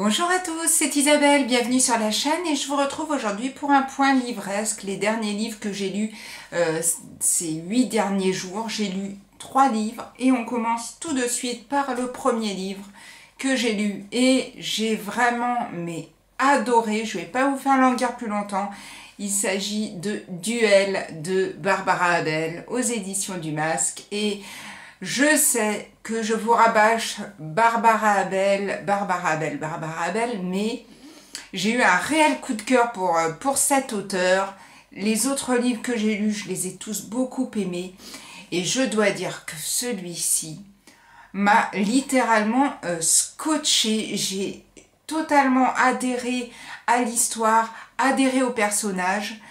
Bonjour à tous, c'est Isabelle, bienvenue sur la chaîne et je vous retrouve aujourd'hui pour un point livresque. Les derniers livres que j'ai lus ces 8 derniers jours, j'ai lu 3 livres et on commence tout de suite par le premier livre que j'ai lu et j'ai vraiment adoré. Je ne vais pas vous faire languir plus longtemps. Il s'agit de Duel de Barbara Abel aux éditions du Masque et je sais que je vous rabâche Barbara Abel, mais j'ai eu un réel coup de cœur pour cet auteur. Les autres livres que j'ai lus, je les ai tous beaucoup aimés. Et je dois dire que celui-ci m'a littéralement scotché. J'ai totalement adhéré à l'histoire, adhéré au personnage.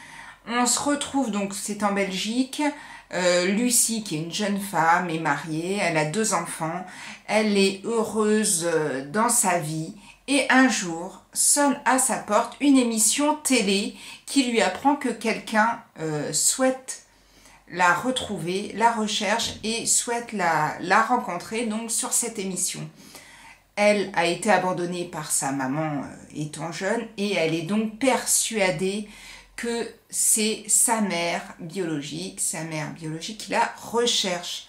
On se retrouve donc, c'est en Belgique. Lucie, qui est une jeune femme, est mariée, elle a 2 enfants, elle est heureuse dans sa vie et un jour sonne à sa porte une émission télé qui lui apprend que quelqu'un souhaite la retrouver, la recherche et souhaite la rencontrer donc sur cette émission. Elle a été abandonnée par sa maman étant jeune et elle est donc persuadée que c'est sa mère biologique qui la recherche.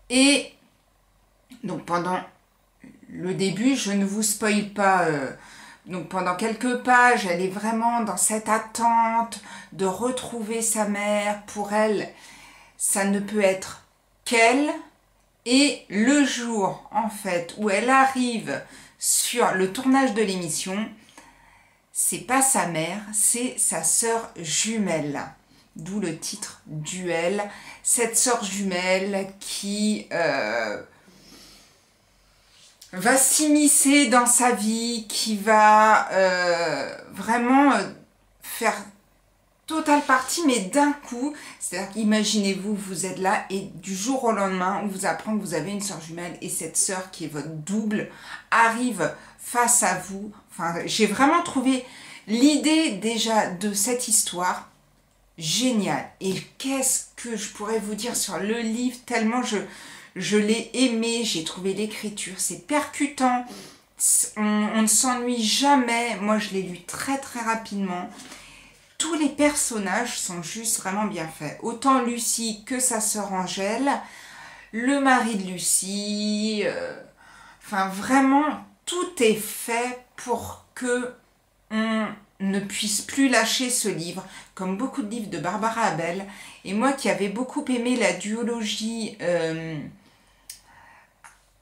Et donc pendant le début, je ne vous spoile pas, donc pendant quelques pages, elle est vraiment dans cette attente de retrouver sa mère. Pour elle, ça ne peut être qu'elle. Et le jour, en fait, où elle arrive sur le tournage de l'émission, c'est pas sa mère, c'est sa sœur jumelle. D'où le titre Duel. Cette sœur jumelle qui va s'immiscer dans sa vie, qui va vraiment faire totale partie, mais d'un coup. C'est-à-dire qu'imaginez-vous, vous êtes là et du jour au lendemain, on vous apprend que vous avez une sœur jumelle et cette sœur qui est votre double arrive face à vous. Enfin, j'ai vraiment trouvé l'idée déjà de cette histoire géniale. Et qu'est-ce que je pourrais vous dire sur le livre, tellement je l'ai aimé, j'ai trouvé l'écriture, c'est percutant, on ne s'ennuie jamais. Moi, je l'ai lu très très rapidement. Tous les personnages sont juste vraiment bien faits. Autant Lucie que sa sœur Angèle, le mari de Lucie, enfin vraiment, tout est fait pour que on ne puisse plus lâcher ce livre, comme beaucoup de livres de Barbara Abel. Et moi qui avais beaucoup aimé la duologie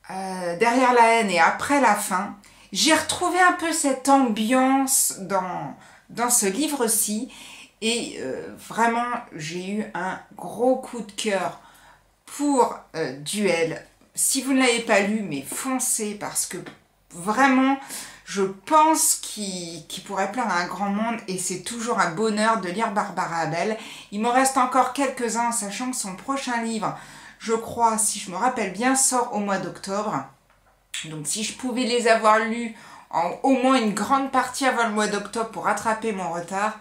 Derrière la haine et après la fin, j'ai retrouvé un peu cette ambiance dans ce livre-ci. Et vraiment, j'ai eu un gros coup de cœur pour Duel. Si vous ne l'avez pas lu, mais foncez, parce que vraiment, je pense qu'il pourrait plaire à un grand monde et c'est toujours un bonheur de lire Barbara Abel. Il me reste encore quelques-uns, sachant que son prochain livre, je crois, si je me rappelle bien, sort au mois d'octobre. Donc si je pouvais les avoir lus en au moins une grande partie avant le mois d'octobre pour rattraper mon retard.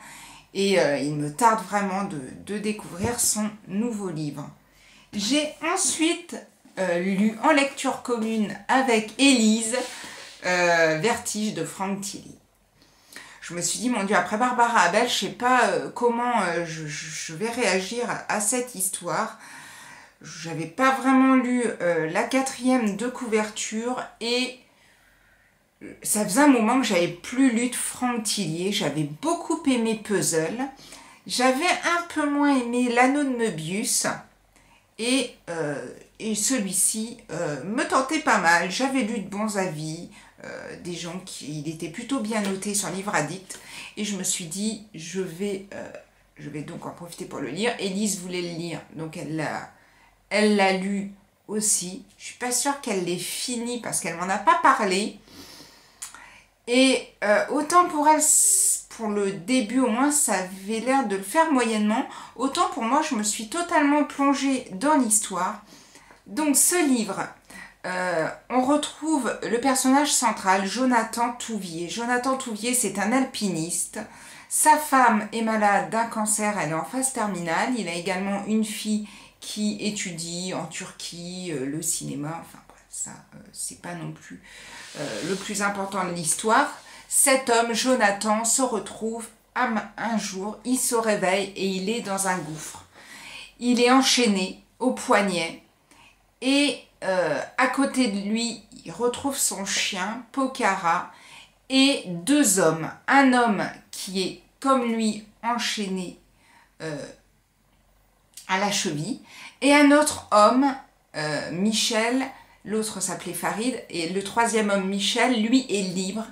Et il me tarde vraiment de découvrir son nouveau livre. J'ai ensuite lu en lecture commune avec Élise, Vertige de Frank Tilly. Je me suis dit, mon Dieu, après Barbara Abel, je ne sais pas comment je vais réagir à cette histoire. J'avais pas vraiment lu la 4e de couverture et ça faisait un moment que j'avais plus lu de Frank Tilly. J'avais beaucoup aimé Puzzle. J'avais un peu moins aimé L'Anneau de Möbius. Et celui-ci me tentait pas mal. J'avais lu de bons avis, des gens qui... Il était plutôt bien noté sur Livre Addict. Et je me suis dit, je vais donc en profiter pour le lire. Élise voulait le lire, donc elle l'a lu aussi. Je suis pas sûre qu'elle l'ait fini parce qu'elle m'en a pas parlé. Et autant pour elle, pour le début au moins, ça avait l'air de le faire moyennement. Autant pour moi, je me suis totalement plongée dans l'histoire. Donc ce livre, on retrouve le personnage central, Jonathan Touvier. Jonathan Touvier, c'est un alpiniste. Sa femme est malade d'un cancer, elle est en phase terminale. Il a également une fille qui étudie en Turquie le cinéma, enfin bref. ça c'est pas non plus le plus important de l'histoire. Cet homme, Jonathan, se retrouve un jour, il se réveille et il est dans un gouffre. Il est enchaîné au poignet et à côté de lui, il retrouve son chien, Pokhara, et deux hommes. Un homme qui est comme lui enchaîné à la cheville et un autre homme, Michel, l'autre s'appelait Farid, et le troisième homme, Michel, lui est libre.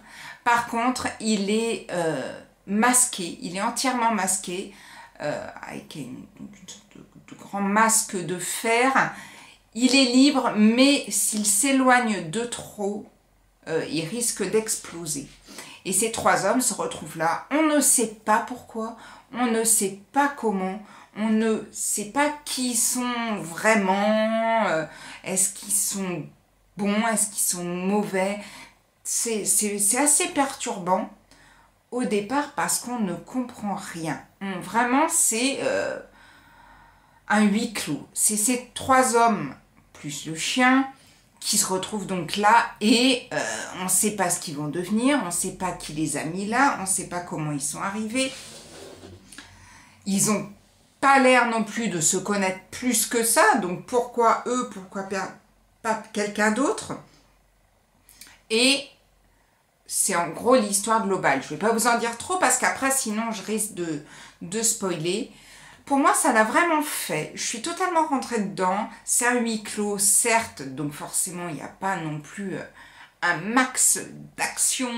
Par contre, il est masqué, il est entièrement masqué, avec une sorte de grand masque de fer. Il est libre, mais s'il s'éloigne de trop, il risque d'exploser. Et ces trois hommes se retrouvent là. On ne sait pas pourquoi, on ne sait pas comment, on ne sait pas qui ils sont vraiment, est-ce qu'ils sont bons, est-ce qu'ils sont mauvais. C'est assez perturbant au départ parce qu'on ne comprend rien. Vraiment, c'est un huis clos. C'est ces trois hommes plus le chien qui se retrouvent donc là et on ne sait pas ce qu'ils vont devenir, on ne sait pas qui les a mis là, on ne sait pas comment ils sont arrivés. Ils n'ont pas l'air non plus de se connaître plus que ça, donc pourquoi eux, pourquoi pas quelqu'un d'autre? Et c'est en gros l'histoire globale. Je ne vais pas vous en dire trop parce qu'après sinon je risque de spoiler. Pour moi, ça l'a vraiment fait. Je suis totalement rentrée dedans. C'est un huis clos, certes, donc forcément, il n'y a pas non plus un max d'action.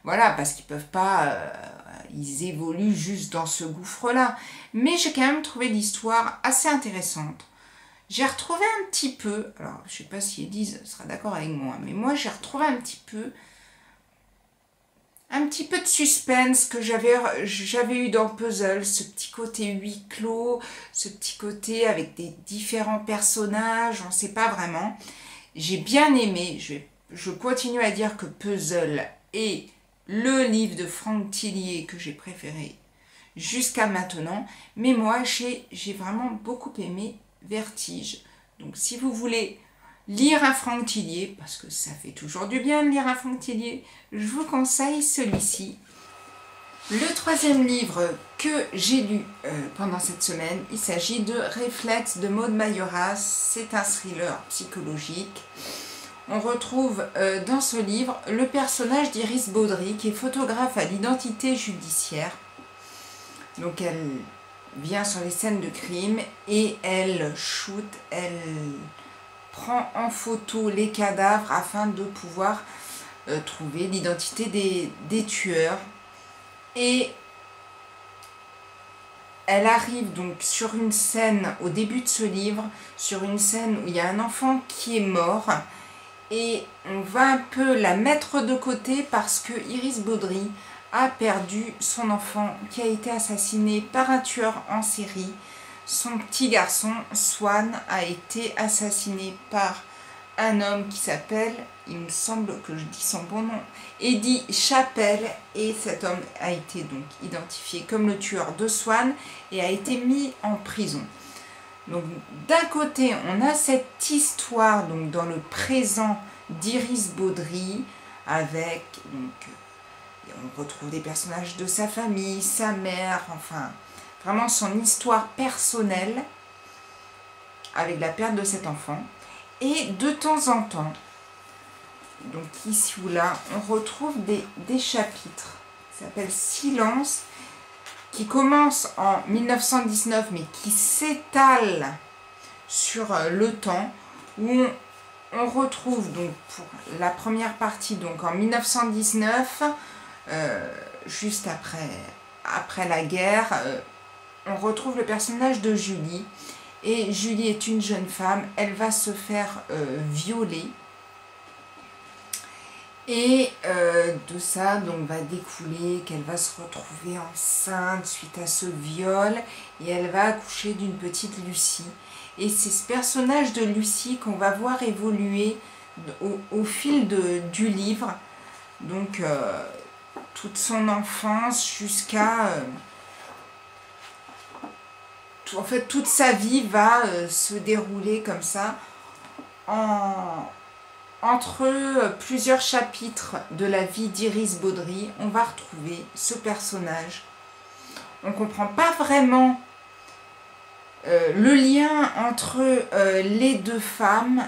Voilà, parce qu'ils peuvent pas... ils évoluent juste dans ce gouffre-là. Mais j'ai quand même trouvé l'histoire assez intéressante. J'ai retrouvé un petit peu... Alors, je ne sais pas si Élise sera d'accord avec moi, mais moi, j'ai retrouvé un petit peu de suspense que j'avais eu dans Puzzle, ce petit côté huis clos, ce petit côté avec des différents personnages, on ne sait pas vraiment. J'ai bien aimé, je continue à dire que Puzzle est le livre de Franck Tillier que j'ai préféré jusqu'à maintenant, mais moi j'ai vraiment beaucoup aimé Vertige. Donc si vous voulez lire un Franck Tillier, parce que ça fait toujours du bien de lire un Franck Tillier, je vous conseille celui-ci. Le troisième livre que j'ai lu pendant cette semaine, il s'agit de Réflexe de Maud Mayoras. C'est un thriller psychologique. On retrouve dans ce livre le personnage d'Iris Baudry, qui est photographe à l'identité judiciaire. Donc elle vient sur les scènes de crime et elle shoot, elle prend en photo les cadavres afin de pouvoir trouver l'identité des tueurs. Et elle arrive donc sur une scène, au début de ce livre, sur une scène où il y a un enfant qui est mort. Et on va un peu la mettre de côté parce que Iris Baudry a perdu son enfant qui a été assassiné par un tueur en série. Son petit garçon, Swan, a été assassiné par un homme qui s'appelle, il me semble que je dis son bon nom, Eddie Chappell, et cet homme a été donc identifié comme le tueur de Swan et a été mis en prison. Donc d'un côté, on a cette histoire donc dans le présent d'Iris Baudry avec donc on retrouve des personnages de sa famille, sa mère, enfin vraiment son histoire personnelle avec la perte de cet enfant. Et de temps en temps, donc ici ou là, on retrouve des chapitres qui s'appellent Silence, qui commencent en 1919 mais qui s'étalent sur le temps, où on retrouve donc pour la première partie donc en 1919, juste après la guerre, on retrouve le personnage de Julie. Et Julie est une jeune femme, elle va se faire violer. Et de ça, donc, va découler qu'elle va se retrouver enceinte suite à ce viol. Et elle va accoucher d'une petite Lucie. Et c'est ce personnage de Lucie qu'on va voir évoluer au fil du livre. Donc, toute son enfance jusqu'à... en fait, toute sa vie va se dérouler comme ça, entre plusieurs chapitres de la vie d'Iris Baudry, on va retrouver ce personnage. On ne comprend pas vraiment le lien entre les deux femmes.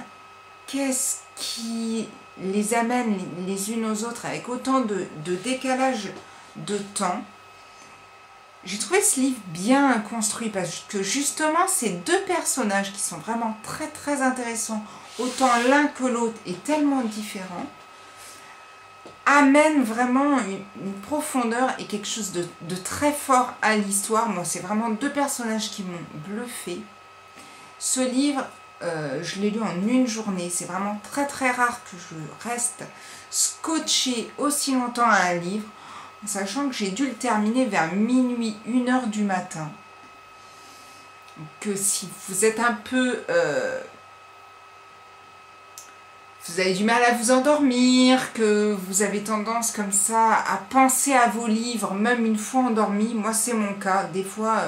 Qu'est-ce qui les amène les unes aux autres avec autant de décalage de temps? J'ai trouvé ce livre bien construit parce que justement ces deux personnages qui sont vraiment très très intéressants, autant l'un que l'autre est tellement différent, amènent vraiment une profondeur et quelque chose de très fort à l'histoire. Moi, c'est vraiment deux personnages qui m'ont bluffé. Ce livre, je l'ai lu en une journée. C'est vraiment très très rare que je reste scotchée aussi longtemps à un livre, en sachant que j'ai dû le terminer vers minuit, 1h du matin. Que si vous êtes un peu... vous avez du mal à vous endormir, que vous avez tendance comme ça à penser à vos livres, même une fois endormi, moi c'est mon cas. Des fois,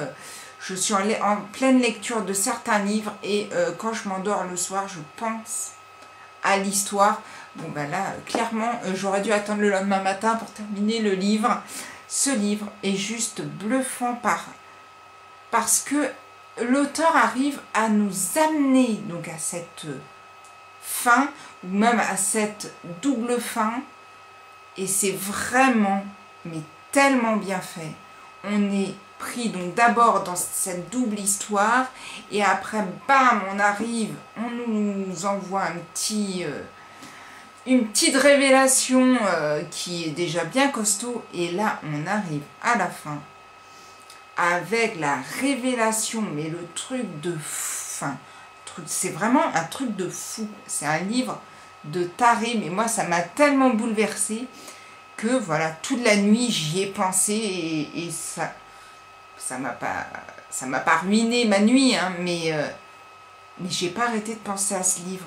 je suis en pleine lecture de certains livres et quand je m'endors le soir, je pense à l'histoire. Bon ben là, clairement, j'aurais dû attendre le lendemain matin pour terminer le livre. Ce livre est juste bluffant parce que l'auteur arrive à nous amener donc à cette fin, ou même à cette double fin, et c'est vraiment, mais tellement bien fait. On est pris donc d'abord dans cette double histoire, et après, bam, on arrive, on nous envoie une petite révélation qui est déjà bien costaud, et là, on arrive à la fin, avec la révélation, mais le truc de fin. C'est vraiment un truc de fou. C'est un livre de taré, mais moi ça m'a tellement bouleversée que voilà, toute la nuit j'y ai pensé et ça m'a pas ruiné ma nuit, hein, mais j'ai pas arrêté de penser à ce livre.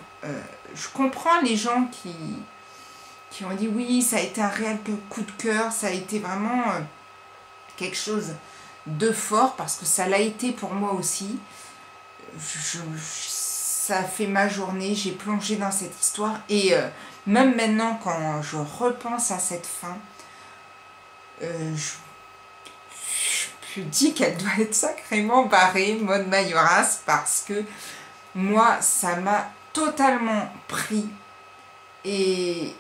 Je comprends les gens qui ont dit oui, ça a été un réel coup de cœur, ça a été vraiment quelque chose de fort, parce que ça l'a été pour moi aussi. Ça a fait ma journée, j'ai plongé dans cette histoire et même maintenant quand je repense à cette fin, je me dis qu'elle doit être sacrément barrée, Maud Mayoras, parce que moi ça m'a totalement pris et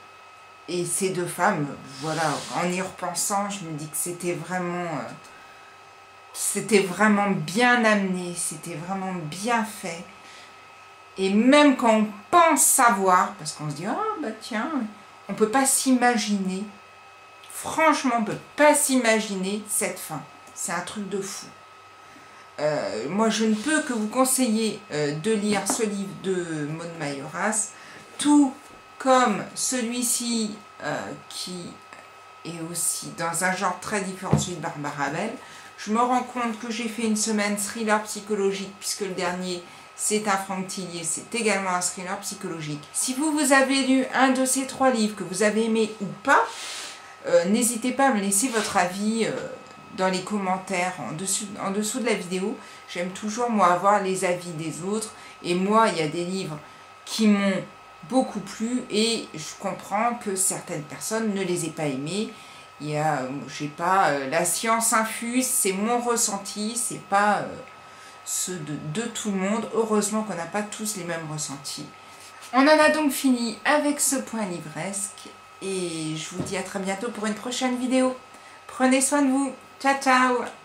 ces deux femmes, voilà, en y repensant, je me dis que c'était vraiment bien amené, c'était vraiment bien fait. Et même quand on pense savoir, parce qu'on se dit, oh bah tiens, on ne peut pas s'imaginer, franchement on ne peut pas s'imaginer cette fin. C'est un truc de fou. Moi je ne peux que vous conseiller de lire ce livre de Maud Mayoras, tout comme celui-ci qui est aussi dans un genre très différent, celui de Barbara Bell. Je me rends compte que j'ai fait une semaine thriller psychologique, puisque le dernier c'est un Franck Tillier, c'est également un thriller psychologique. Si vous avez lu un de ces trois livres que vous avez aimé ou pas, n'hésitez pas à me laisser votre avis dans les commentaires en dessous de la vidéo. J'aime toujours moi avoir les avis des autres, et moi il y a des livres qui m'ont beaucoup plu et je comprends que certaines personnes ne les aient pas aimés. Il y a, je sais pas, la science infuse, c'est mon ressenti, c'est pas ceux de tout le monde. Heureusement qu'on n'a pas tous les mêmes ressentis. On en a donc fini avec ce point livresque et je vous dis à très bientôt pour une prochaine vidéo. Prenez soin de vous. Ciao, ciao!